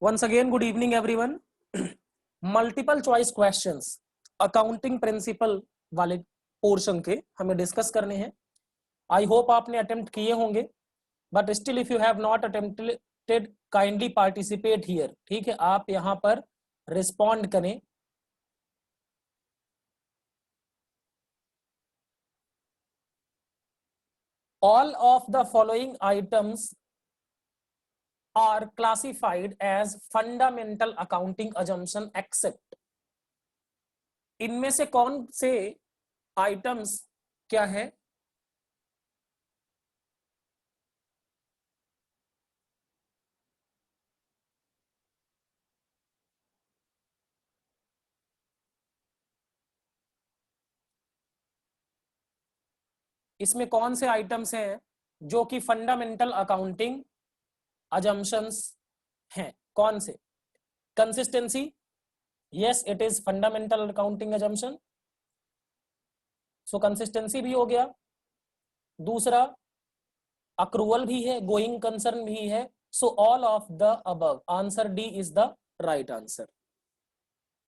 Once again, good evening everyone. Multiple choice questions accounting principle वाले portion के हमें discuss करने हैं. आई होप आपने अटेम्प्ट किए होंगे, but still if you have not attempted kindly participate here. ठीक है, आप यहां पर रिस्पॉन्ड करें. All of the following items are classified as fundamental accounting assumption except. इनमें से कौन से आइटम्स क्या है? इसमें कौन से आइटम्स हैं जो कि फंडामेंटल अकाउंटिंग अजम्पशंस हैं? कौन से? Consistency, yes it is fundamental accounting assumption, so consistency भी हो गया. दूसरा अक्रूवल भी है, गोइंग कंसर्न भी है. So all of the above, answer D is the right answer.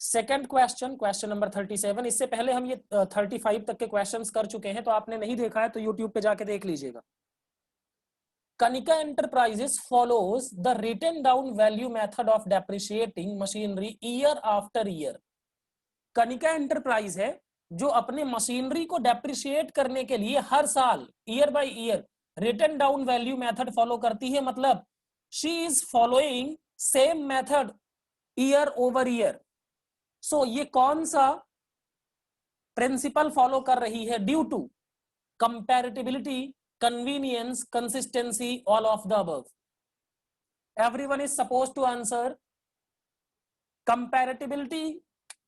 Second question, question number 37. इससे पहले हम ये 35 तक के क्वेश्चंस कर चुके हैं, तो आपने नहीं देखा है तो यूट्यूब पे जाके देख लीजिएगा. Kanika Enterprises follows the written down value method of depreciating machinery year after year. Kanika enterprise है जो अपने मशीनरी को डेप्रिशिएट करने के लिए हर साल year by year written down value method follow करती है. मतलब she is following same method year over year. So ये कौन सा प्रिंसिपल फॉलो कर रही है? Due to comparability, convenience, consistency, all of the above. Everyone is supposed to answer. Compatibility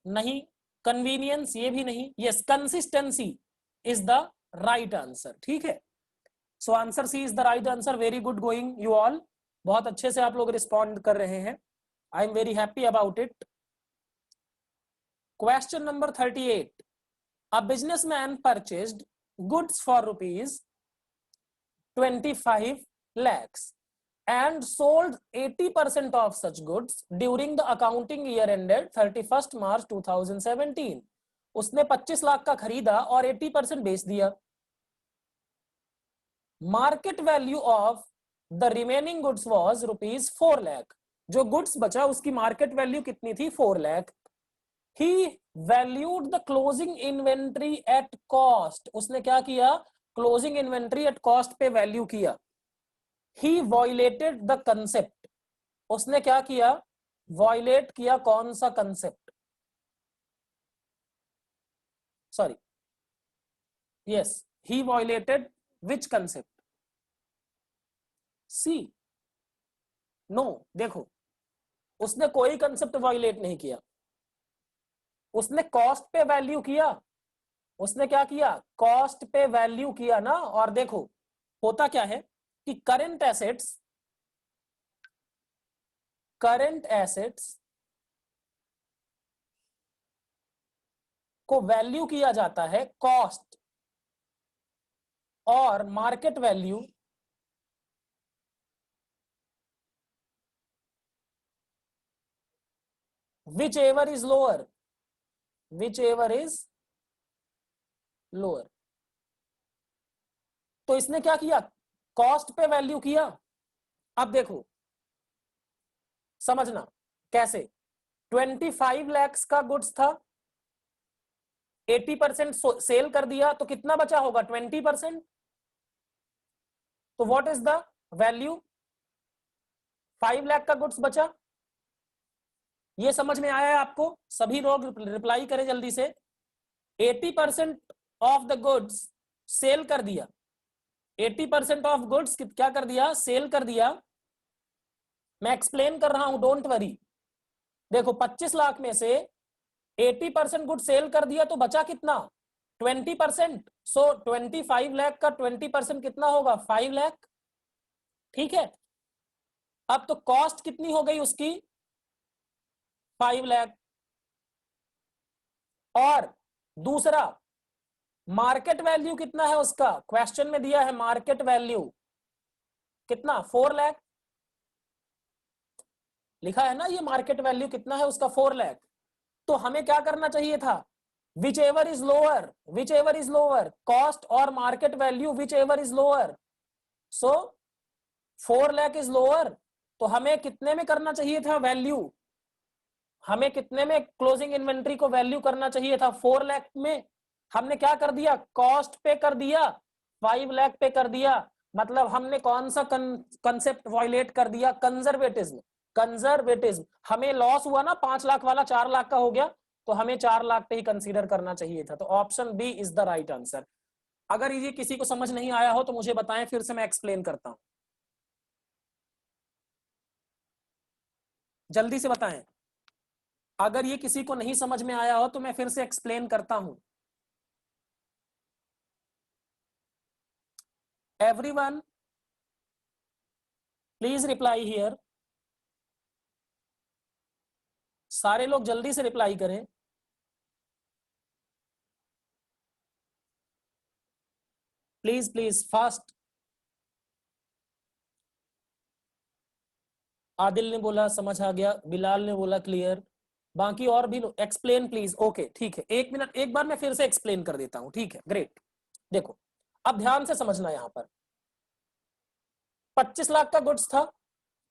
नहीं, convenience ये भी नहीं, yes consistency is the right answer. ठीक है, so answer C is the right answer. Very good going you all. बहुत अच्छे से आप लोग रिस्पॉन्ड कर रहे हैं. I am very happy about it. Question number 38. A businessman purchased goods for rupees 25 lakhs and sold 80% of such goods during the accounting year ended 31st March 2017. उसने 25 लाख का खरीदा और 80% बेच दिया. Market value of the remaining goods was rupees 4 lakh. जो goods बचा उसकी market value कितनी थी? 4 lakh. He valued the closing inventory at cost. उसने क्या किया? क्लोजिंग इन्वेंट्री एट कॉस्ट पे वैल्यू किया. He violated the concept. उसने क्या किया? वायलेट किया. कौन सा concept? Sorry, yes, he violated which concept? C, no. देखो, उसने कोई कंसेप्ट वायलेट नहीं किया. उसने कॉस्ट पे वैल्यू किया. उसने क्या किया? कॉस्ट पे वैल्यू किया ना. और देखो होता क्या है कि करंट एसेट्स को वैल्यू किया जाता है कॉस्ट और market value whichever is lower. तो इसने क्या किया? कॉस्ट पे वैल्यू किया. अब देखो समझना कैसे. 25 lakhs का गुड्स था, 80% सेल कर दिया, तो कितना बचा होगा? 20%. तो what is the value? 5 lakh का गुड्स बचा. ये समझ में आया है आपको? सभी लोग रिप्लाई करें जल्दी से. 80% ऑफ द गुड्स सेल कर दिया. 80% ऑफ गुड्स क्या कर दिया? सेल कर दिया. मैं एक्सप्लेन कर रहा हूं, डोंट वरी. देखो 25 लाख में से 80% गुड सेल कर दिया तो बचा कितना? 20%. सो 25 लाख का 20% कितना होगा? 5 लाख. ठीक है, अब तो कॉस्ट कितनी हो गई उसकी? 5 लाख. और दूसरा मार्केट वैल्यू कितना है उसका? क्वेश्चन में दिया है मार्केट वैल्यू कितना? 4 लाख. लिखा है ना, ये मार्केट वैल्यू कितना है उसका 4 लाख। तो हमें क्या करना चाहिए था, whichever is lower cost और market value, whichever is lower. So 4 lakh is lower, तो हमें कितने में करना चाहिए था वैल्यू, हमें कितने में क्लोजिंग इन्वेंट्री को वैल्यू करना चाहिए था, 4 लाख में। हमने क्या कर दिया, कॉस्ट पे कर दिया, 5 लाख पे कर दिया। मतलब हमने कौन सा कंसेप्ट वायलेट कर दिया, कंजर्वेटिज्म। हमें लॉस हुआ ना 5 लाख वाला 4 लाख का हो गया, तो हमें 4 लाख पे ही कंसीडर करना चाहिए था। तो option B is the right answer. अगर ये किसी को समझ नहीं आया हो तो मुझे बताएं, फिर से मैं एक्सप्लेन करता हूं, जल्दी से बताएं। अगर ये किसी को नहीं समझ में आया हो तो मैं फिर से एक्सप्लेन करता हूं। एवरीवन प्लीज रिप्लाई हियर, सारे लोग जल्दी से रिप्लाई करें। Please please fast. आदिल ने बोला समझ आ गया, बिलाल ने बोला क्लियर, बाकी और भी एक्सप्लेन प्लीज। ओके ठीक है, 1 मिनट, एक बार मैं फिर से एक्सप्लेन कर देता हूं, ठीक है ग्रेट। देखो अब ध्यान से समझना, यहां पर 25 लाख का गुड्स था,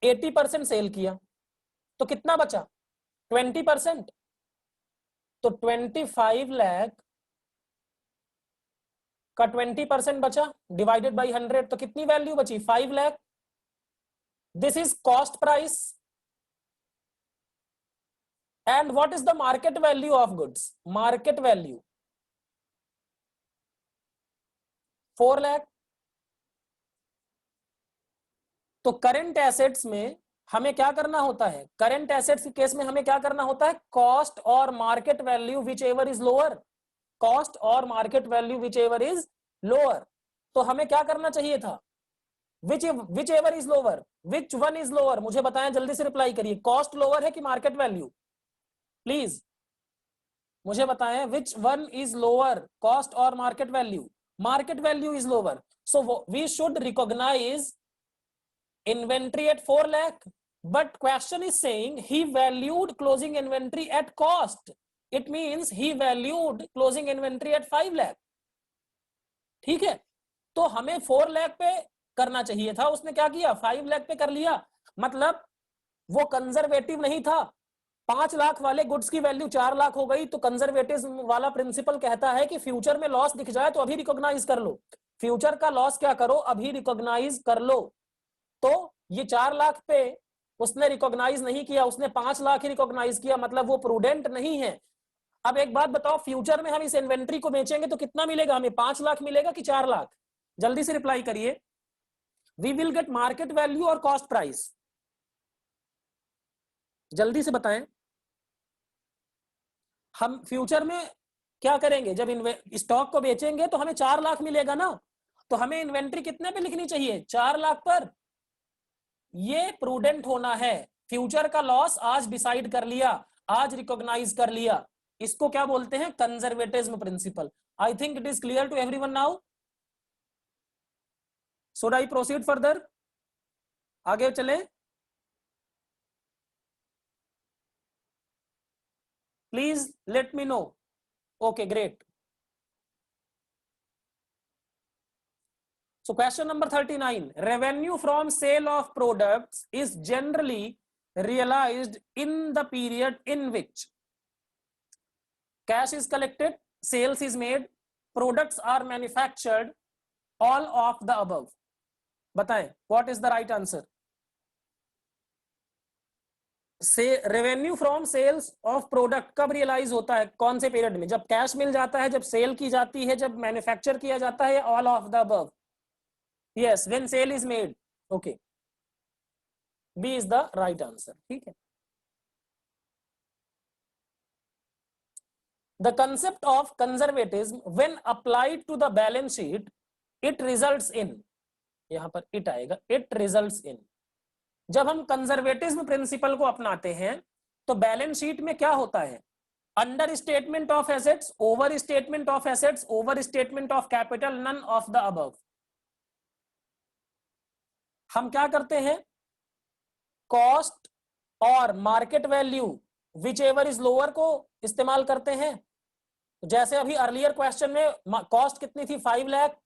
80% सेल किया, तो कितना बचा, 20%। तो 25 लाख का 20% बचा, डिवाइडेड बाई 100, तो कितनी वैल्यू बची, 5 lakh. This is cost price. And what is the market value of goods, market value 4 lakh. तो करंट एसेट्स में हमें क्या करना होता है, करंट एसेट्स के केस में हमें क्या करना होता है, कॉस्ट और market value whichever is lower, cost और market value whichever is lower. तो हमें क्या करना चाहिए था, whichever is lower, which one is lower, मुझे बताएं, जल्दी से रिप्लाई करिए, कॉस्ट लोअर है कि मार्केट वैल्यू, प्लीज मुझे बताएं, which one is lower, cost और market value, market value is lower. So we should recognise inventory at 4 lakh, but question is saying he valued closing inventory at cost, it means he valued closing inventory at 5 lakh। ठीक है, तो हमें 4 लाख पे करना चाहिए था, उसने क्या किया 5 लाख पे कर लिया। मतलब वो कंजर्वेटिव नहीं था, 5 लाख वाले गुड्स की वैल्यू 4 लाख हो गई। तो कंजर्वेटिव वाला प्रिंसिपल कहता है कि फ्यूचर में लॉस दिख जाए तो अभी रिकॉग्नाइज कर लो, फ्यूचर का लॉस क्या करो, अभी रिकॉग्नाइज कर लो। तो ये 4 लाख पे उसने रिकॉग्नाइज नहीं किया, उसने 5 लाख ही रिकॉग्नाइज किया, मतलब वो प्रूडेंट नहीं है। अब एक बात बताओ, फ्यूचर में हम इस इन्वेंट्री को बेचेंगे तो कितना मिलेगा हमें, 5 लाख मिलेगा कि 4 लाख, जल्दी से रिप्लाई करिए। We will get market value और कॉस्ट प्राइस, जल्दी से बताएं। हम फ्यूचर में क्या करेंगे, जब स्टॉक को बेचेंगे तो हमें 4 लाख मिलेगा ना, तो हमें इन्वेंट्री कितने पे लिखनी चाहिए, 4 लाख पर। ये प्रूडेंट होना है, फ्यूचर का लॉस आज डिसाइड कर लिया, आज रिकॉग्नाइज कर लिया, इसको क्या बोलते हैं, conservatism principle. I think it is clear to everyone now. Should I proceed further, आगे चले, please let me know. Okay great. So question number 39, revenue from sale of products is generally realized in the period in which cash is collected, sales is made, products are manufactured, all of the above। बताएं what is the right answer। से revenue from sales of product कब realise होता है, कौन से period में, जब cash मिल जाता है, जब सेल की जाती है, जब मैन्युफैक्चर किया जाता है, all of the above. Yes, when sale is made. Okay, B is the right answer, ठीक है। The concept of conservatism when applied to the balance sheet, it results in, यहां पर it आएगा, it results in, जब हम conservatism principal को अपनाते हैं तो बैलेंस शीट में क्या होता है, under statement of assets, over statement of assets, over statement of capital, none of the above. हम क्या करते हैं, कॉस्ट और market value whichever is lower को इस्तेमाल करते हैं। जैसे अभी अर्लियर क्वेश्चन में कॉस्ट कितनी थी 5 लाख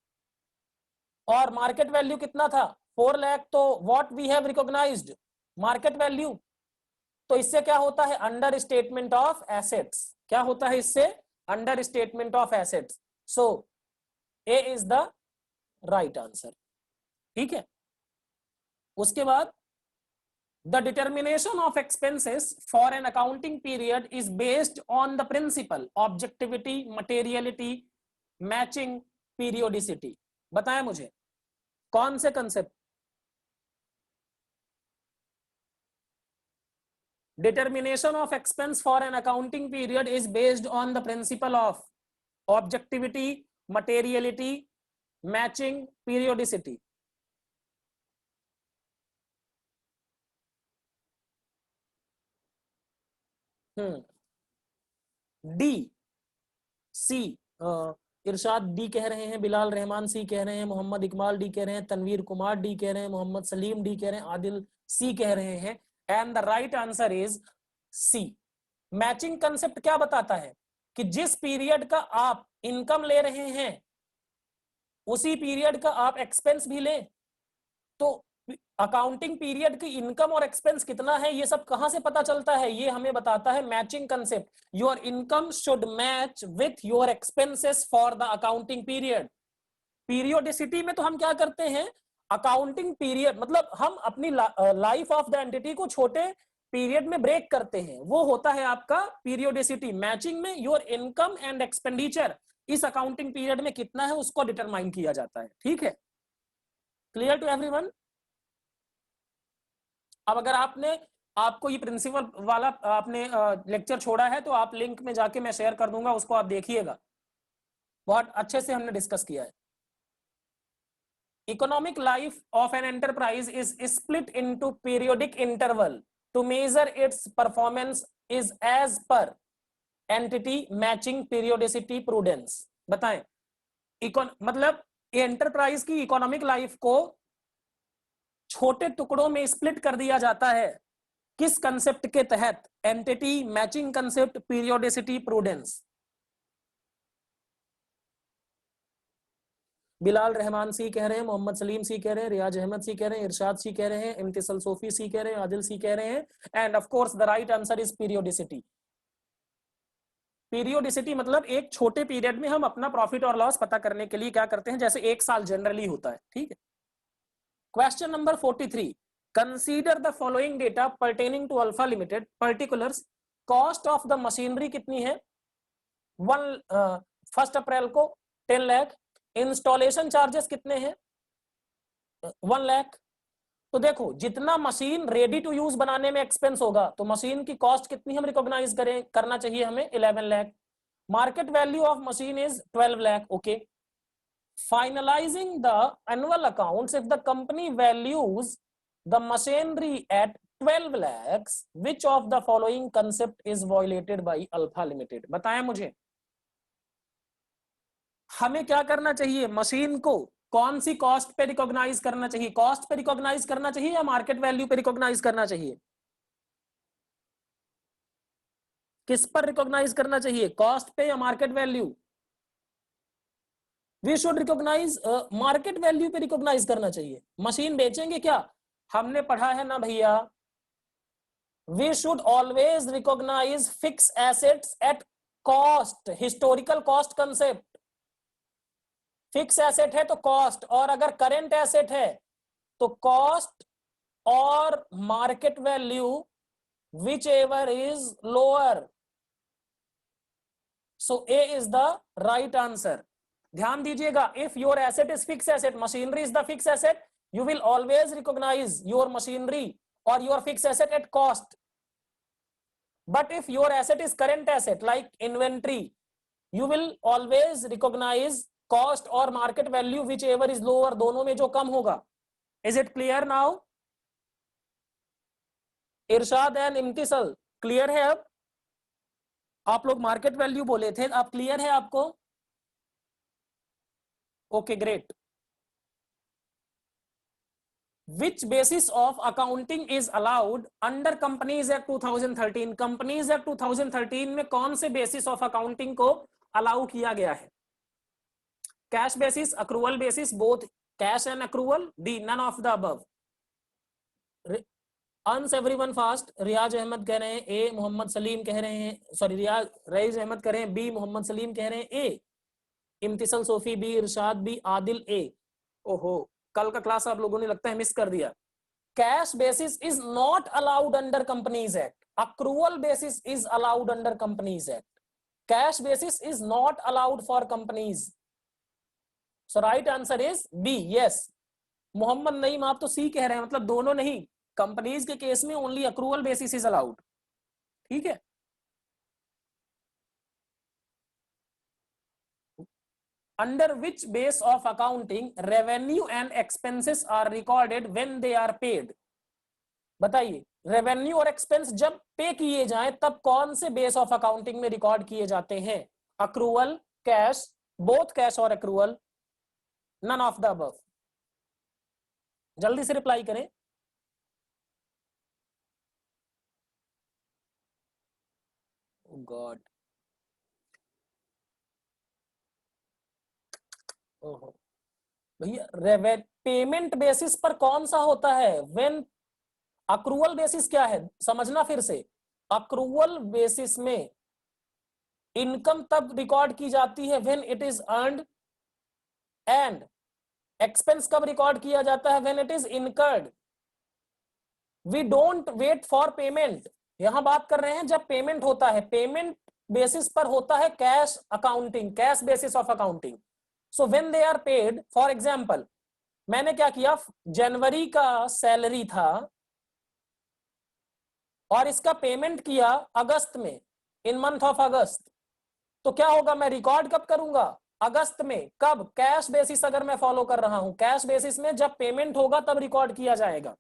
और मार्केट वैल्यू कितना था 4 लाख, तो what we have recognised market value. तो इससे क्या होता है अंडर स्टेटमेंट ऑफ एसेट्स, क्या होता है इससे under statement of assets. So A is the right answer. ठीक है, उसके बाद the determination of expenses for an accounting period is based on the principle objectivity, materiality, matching, periodicity। बताएं मुझे कौन से concept. determination of expense for an accounting period is based on the principle of objectivity, materiality, matching, periodicity। D C, Irshad D कह रहे हैं, Bilal Rahman C कह रहे हैं, मोहम्मद इकबाल डी कह रहे हैं, तनवीर कुमार डी कह रहे हैं, मोहम्मद सलीम डी कह रहे हैं, आदिल सी कह रहे हैं, and the right answer is C. Matching concept क्या बताता है कि जिस पीरियड का आप इनकम ले रहे हैं उसी पीरियड का आप एक्सपेंस भी लें। तो अकाउंटिंग पीरियड की इनकम और एक्सपेंस कितना है ये सब कहां से पता चलता है, ये हमें बताता है matching concept. Your income should match with your expenses for the accounting period. Periodicity में तो हम क्या करते हैं अकाउंटिंग पीरियड मतलब हम अपनी लाइफ ऑफ द एंटिटी को छोटे पीरियड में ब्रेक करते हैं, वो होता है आपका पीरियोडिसिटी। मैचिंग में योर इनकम एंड एक्सपेंडिचर इस अकाउंटिंग पीरियड में कितना है उसको डिटरमाइन किया जाता है। ठीक है, क्लियर टू एवरीवन। अब अगर आपको ये प्रिंसिपल वाला आपने लेक्चर छोड़ा है तो आप लिंक में जाके मैं शेयर कर दूंगा, उसको आप देखिएगा, बहुत अच्छे से हमने डिस्कस किया है। Economic life of an enterprise is split into periodic interval to measure its performance is as per entity matching periodicity prudence. बताएं मतलब एंटरप्राइज की इकोनॉमिक लाइफ को छोटे टुकड़ों में स्प्लिट कर दिया जाता है किस कंसेप्ट के तहत, entity matching concept periodicity prudence. Bilal Rahman C कह रहे हैं, मोहम्मद सलीम सी कह रहे हैं, रियाज अहमद सी कह रहे हैं, इरशाद सी कह रहे हैं, इम्तिसल सोफी सी कह रहे हैं, आदिल सी कह रहे हैं, and of course the right answer is periodicity. Periodicity मतलब एक छोटे पीरियड में हम अपना प्रॉफिट और लॉस पता करने के लिए क्या करते हैं, जैसे एक साल जनरली होता है। ठीक है, question number 43, consider the following data pertaining to alpha limited particulars. Cost of the machinery कितनी है 1 अप्रैल को 10 लाख। इंस्टॉलेशन चार्जेस कितने हैं 1 लाख। तो देखो जितना मशीन रेडी टू यूज बनाने में एक्सपेंस होगा तो मशीन की कॉस्ट कितनी हम रिकॉग्नाइज करना चाहिए हमें 11 lakh. Market value of machine is 12 lakh. Okay, finalizing the annual accounts if the company values the machinery at 12 lakhs, which of the following concept is violated by Alpha Limited। बताएं मुझे हमें क्या करना चाहिए, मशीन को कौन सी कॉस्ट पे रिकॉग्नाइज करना चाहिए, कॉस्ट पे रिकॉग्नाइज करना चाहिए या मार्केट वैल्यू पे रिकॉग्नाइज करना चाहिए, किस पर रिकॉग्नाइज करना चाहिए, कॉस्ट पे या market value. We should recognise market value पे रिकॉग्नाइज करना चाहिए। मशीन बेचेंगे क्या, हमने पढ़ा है ना भैया, we should always recognise fix assets at cost, historical cost concept. Fix asset है तो कॉस्ट, और अगर करेंट एसेट है तो कॉस्ट और market value whichever is lower. So A is the right answer. ध्यान दीजिएगा, if your asset is fix asset, machinery is the fix asset, you will always recognize your machinery or your fixed asset at cost. But if your asset is current asset like inventory, you will always recognize cost or market value whichever is lower, दोनों में जो कम होगा। Is it clear now? Irshad and Imtisal clear है? अब आप लोग market value बोले थे, आप क्लियर है आपको? Okay great. Which basis of accounting is allowed under Companies Act 2013? Companies Act 2013 में कौन से basis of accounting को allow किया गया है? Cash basis, accrual basis, both cash and accrual, D, none of the above. Answer everyone fast. रियाज अहमद कह रहे हैं ए, मोहम्मद सलीम कह रहे हैं, सॉरी रियाज रईस अहमद कह रहे हैं बी, मोहम्मद सलीम कह रहे हैं ए, इम्तिसल सोफी बी, इरशाद बी, आदिल ए. ओहो, कल का क्लास आप लोगों ने लगता है मिस कर दिया. Cash basis is not allowed under companies act. Accrual basis is allowed under companies act. Cash basis is not allowed for companies. So right answer is B, yes. Mohammad Naeem आप तो सी कह रहे हैं, मतलब दोनों नहीं. कंपनीज के केस में only accrual basis is allowed. ठीक है. Under which base of accounting revenue and expenses are recorded when they are paid? बताइए, रेवेन्यू और एक्सपेंस जब पे किए जाएं तब कौन से बेस ऑफ अकाउंटिंग में रिकॉर्ड किए जाते हैं? अक्रूवल, कैश, बोथ कैश और accrual, none of the above. जल्दी से रिप्लाई करें. गॉड, ओहो भैया, पेमेंट बेसिस पर कौन सा होता है? व्हेन अक्रूवल बेसिस क्या है समझना फिर से. अक्रूवल बेसिस में इनकम तब रिकॉर्ड की जाती है व्हेन इट इज अर्न्ड, एंड एक्सपेंस कब रिकॉर्ड किया जाता है? When it is incurred. We don't wait for payment. यहां बात कर रहे हैं जब पेमेंट होता है. पेमेंट बेसिस पर होता है cash accounting, cash basis of accounting. So when they are paid, for example मैंने क्या किया, जनवरी का सैलरी था और इसका पेमेंट किया अगस्त में, इन मंथ ऑफ अगस्त. तो क्या होगा, मैं रिकॉर्ड कब करूंगा? अगस्त में. कब? Cash basis. अगर मैं फॉलो कर रहा हूं कैश बेसिस में, जब पेमेंट होगा तब रिकॉर्ड किया जाएगा.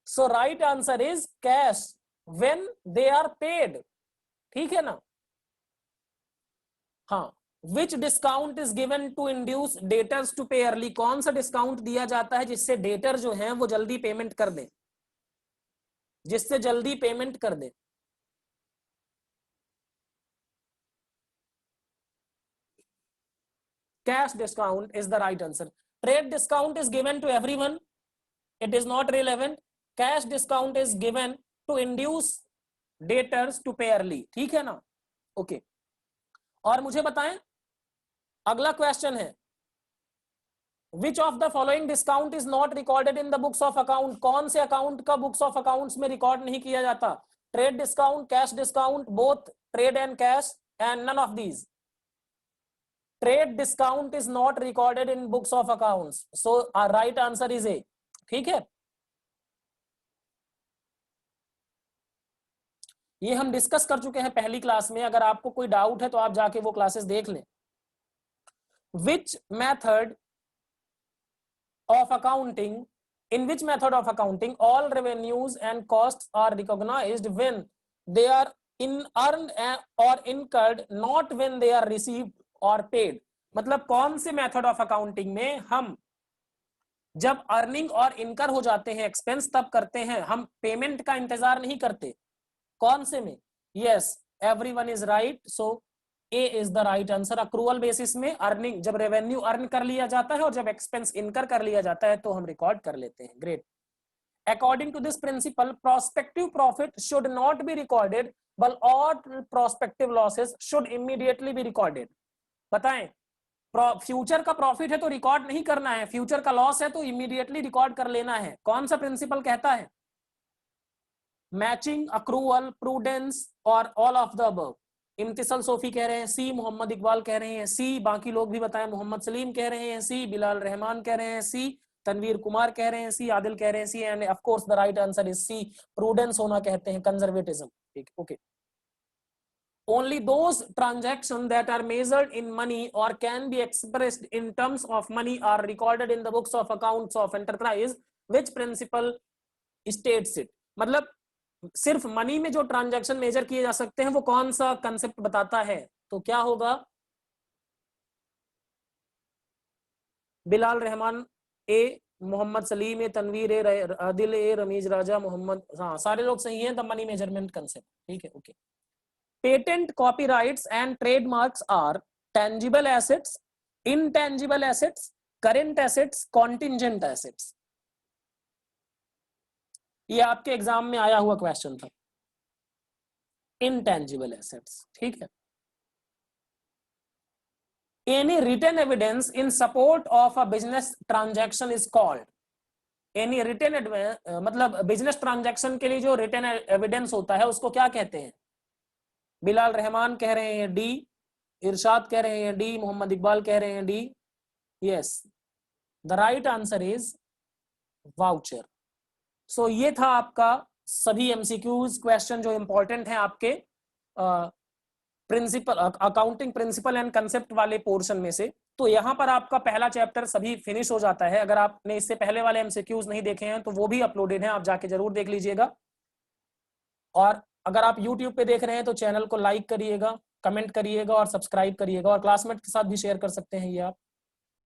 So right answer is cash when they are paid. ठीक है ना. हाँ. Which discount is given to induce debtors to pay early? कौन सा डिस्काउंट दिया जाता है जिससे डेटर जो हैं वो जल्दी पेमेंट कर दें, जिससे जल्दी पेमेंट कर दें? Cash discount is the right answer. Trade discount is given to everyone. It is not relevant. Cash discount is given to induce debtors to pay early. ठीक है ना. ओके. और मुझे बताएं, अगला क्वेश्चन है, Which of the following discount is not recorded in the books of account? कौन से अकाउंट का बुक्स ऑफ अकाउंट्स में रिकॉर्ड नहीं किया जाता? Trade discount, cash discount, both trade and cash, and none of these. Trade discount is not recorded in books of accounts. So right answer is A. ठीक है. ये हम discuss कर चुके हैं पहली क्लास में. अगर आपको कोई डाउट है तो आप जाके वो क्लासेस देख लें. Which method of accounting, in which method of accounting all revenues and costs are recognized when they are earned or incurred, not when they are received or paid? मतलब कौन से मेथड ऑफ अकाउंटिंग में हम जब earning और इनकर हो जाते हैं एक्सपेंस तब करते हैं, हम पेमेंट का इंतजार नहीं करते? कौन से में? Yes, everyone is right. So A is the right answer. Accrual basis में अर्निंग, जब रेवेन्यू अर्न कर लिया जाता है और जब एक्सपेंस इनकर कर लिया जाता है तो हम रिकॉर्ड कर लेते हैं. Great. According to this principle prospective profit should not be recorded but all prospective losses should immediately be recorded. बताएं, फ्यूचर का प्रॉफिट है तो रिकॉर्ड नहीं करना है, फ्यूचर का लॉस है तो इमीडिएटली रिकॉर्ड कर लेना है. कौन सा प्रिंसिपल कहता है? मैचिंग, अक्रूवल, प्रूडेंस और all of the above. Imtisal Sofi कह रहे हैं सी, मोहम्मद इकबाल कह रहे हैं सी, बाकी लोग भी बताएं. मोहम्मद सलीम कह रहे हैं सी, बिलाल रहमान कह रहे हैं सी, तनवीर कुमार कह रहे हैं सी, आदिल कह रहे हैं C, and of course the right answer is C. Prudence होना कहते हैं कंजर्वेटिज्म. ठीक, okay. Only those transactions that are measured in money or can be expressed in terms of money are recorded in the books of accounts of enterprise. Which principle states it? मतलब सिर्फ money में जो transaction major किए जा सकते हैं वो कौन सा कंसेप्ट बताता है? तो क्या होगा? बिलाल रहमान ए, मोहम्मद सलीम ए, तनवीर ए, आदिल ए, रमीज राजा, मोहम्मद, हाँ सारे लोग सही हैं। द मनी मेजरमेंट कंसेप्ट, ठीक है, okay. Patent, copyrights and trademarks are tangible assets, intangible assets, current assets, contingent assets. ये आपके एग्जाम में आया हुआ क्वेश्चन था, इनटेंजिबल एसेट्स, ठीक है। Any written evidence in support of a business transaction is called, any written मतलब business transaction के लिए जो रिटन एविडेंस होता है उसको क्या कहते हैं? बिलाल रहमान कह रहे हैं डी, इरशाद कह रहे हैं डी, मोहम्मद इकबाल कह रहे हैं D. Yes, the right answer is voucher. So ये था आपका सभी एमसीक्यूज क्वेश्चन जो इंपॉर्टेंट हैं आपके principle accounting principle and concept वाले पोर्शन में से। तो यहाँ पर आपका पहला चैप्टर सभी फिनिश हो जाता है। अगर आपने इससे पहले वाले एमसीक्यूज नहीं देखे हैं तो वो भी अपलोडेड हैं, आप जाके जरूर देख लीजिएगा। और अगर आप YouTube पे देख रहे हैं तो चैनल को लाइक करिएगा, कमेंट करिएगा और सब्सक्राइब करिएगा, और क्लासमेट के साथ भी शेयर कर सकते हैं ये आप।